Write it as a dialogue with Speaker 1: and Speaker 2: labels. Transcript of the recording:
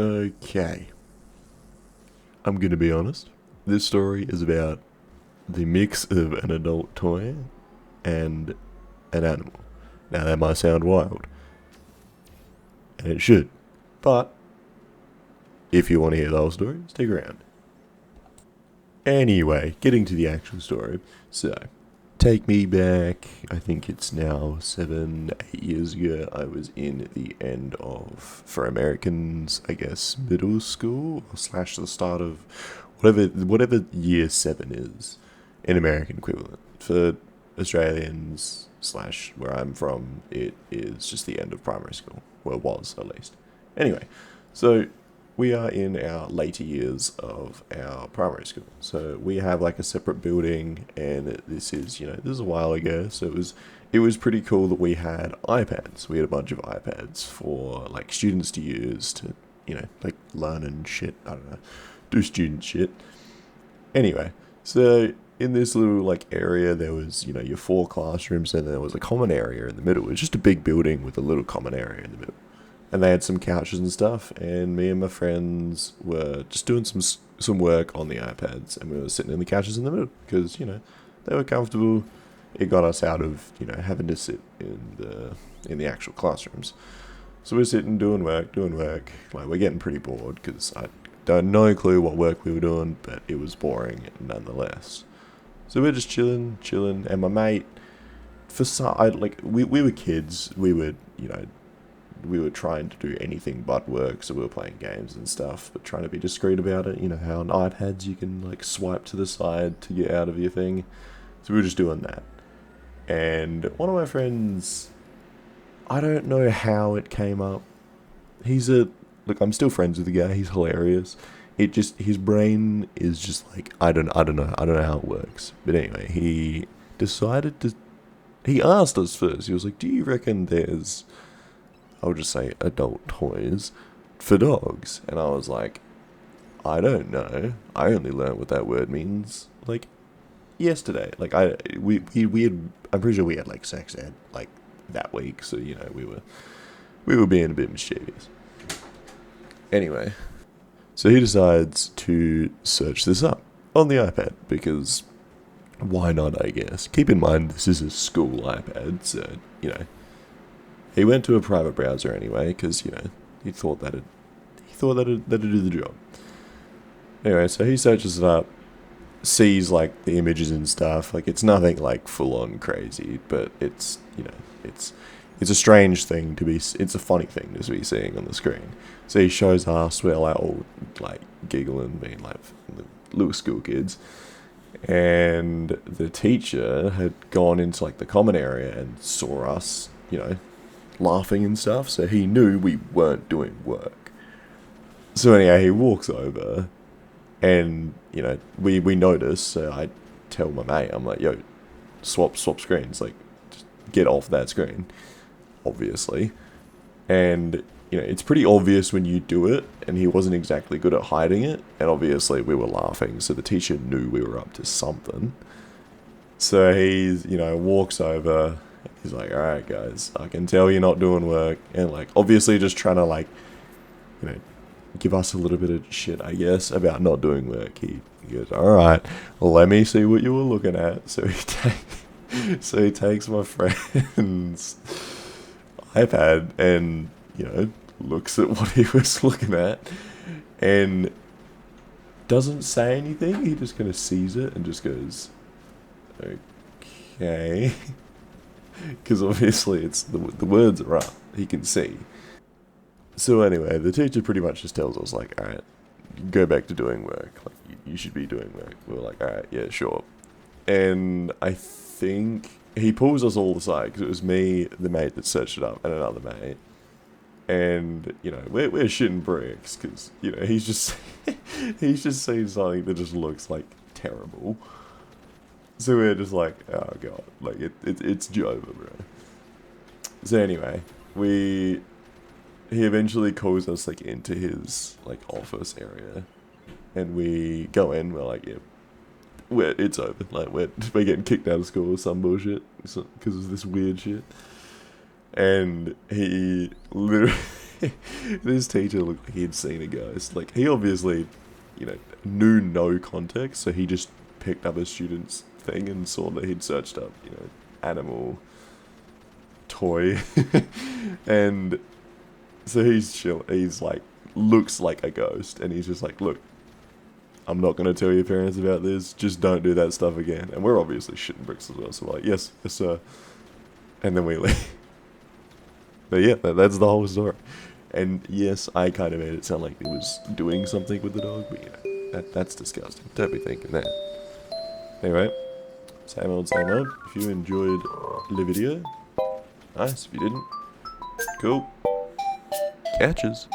Speaker 1: Okay, I'm gonna be honest. This story is about the mix of an adult toy and an animal. Now, that might sound wild, and it should, but if you want to hear the whole story, stick around. Anyway, getting to the actual story. So, take me back, I think it's now 7, 8 years ago. I was in the end of, for Americans, I guess, middle school, slash the start of whatever year 7 is in American equivalent. For Australians, slash where I'm from, it is just the end of primary school. Well, it was, at least. Anyway, so we are in our later years of our primary school. So we have like a separate building, and this is, this is a while ago. So it was pretty cool that we had iPads. We had a bunch of iPads for like students to use to, like learn and shit. I don't know, do student shit. Anyway, so in this little like area, there was, your 4 classrooms, and there was a common area in the middle. It was just a big building with a little common area in the middle, and they had some couches and stuff. And me and my friends were just doing some work on the iPads, and we were sitting in the couches in the middle because they were comfortable. It got us out of having to sit in the actual classrooms. So we're sitting doing work. Like, we're getting pretty bored because I don't no clue what work we were doing, but it was boring nonetheless. So we're just chilling, and my mate, for some, we were kids. We were trying to do anything but work, so we were playing games and stuff, but trying to be discreet about it. You know how on iPads you can like swipe to the side to get out of your thing. So we were just doing that. And one of my friends, I don't know how it came up. He's a look. I'm still friends with the guy. He's hilarious. It just his brain is just like I don't know how it works. But anyway, he decided to. He asked us first. He was like, "Do you reckon there's, I'll just say, adult toys for dogs?" And I was like, "I don't know. I only learned what that word means like yesterday. Like we had. I'm pretty sure we had like sex ed like that week. So we were being a bit mischievous. Anyway, so he decides to search this up on the iPad because why not? I guess. Keep in mind this is a school iPad, so he went to a private browser anyway because he thought that'd do the job. Anyway, so he searches it up, sees like the images and stuff. Like, it's nothing like full on crazy, but it's a strange thing to be. It's a funny thing to be seeing on the screen. So he shows us. We're like all like giggling, being like the little school kids. And the teacher had gone into like the common area and saw us, laughing and stuff. So he knew we weren't doing work. So anyhow, he walks over, and we notice. So I tell my mate, I'm like, "Yo, swap screens. Like, just get off that screen." Obviously, and it's pretty obvious when you do it. And he wasn't exactly good at hiding it. And obviously, we were laughing, so the teacher knew we were up to something. So he's walks over. He's like, "All right, guys, I can tell you're not doing work," and like obviously just trying to like you know give us a little bit of shit, I guess, about not doing work. He goes, "All right, well, let me see what you were looking at." So he takes my friend's iPad and looks at what he was looking at and doesn't say anything. He just kind of sees it and just goes, "Okay," because obviously it's the words are up. He can see. So anyway, the teacher pretty much just tells us like, "All right, go back to doing work. Like, you should be doing work." We were like, "All right, yeah, sure." And I think he pulls us all aside because it was me, the mate that searched it up, and another mate. And we're shitting bricks because he's just he's just seen something that just looks like terrible. So we're just like, "Oh god, like it's Jova, bro." So anyway, he eventually calls us like into his like office area, and we go in. We're like, "Yeah, it's over. Like, we're getting kicked out of school or some bullshit because of this weird shit." And he literally This teacher looked like he'd seen a ghost. Like, he obviously, knew no context, so he just picked up a student's thing and saw that he'd searched up, animal, toy, and so he's chill. He's like, looks like a ghost, and he's just like, look, I'm not gonna tell your parents about this. Just don't do that stuff again. And we're obviously shitting bricks as well, so we're like, yes, yes, sir. And then we leave. But yeah, that's the whole story. And yes, I kind of made it sound like it was doing something with the dog, but that's disgusting. Don't be thinking that. Anyway, same old, same old. If you enjoyed the video, nice. If you didn't, cool. Catches.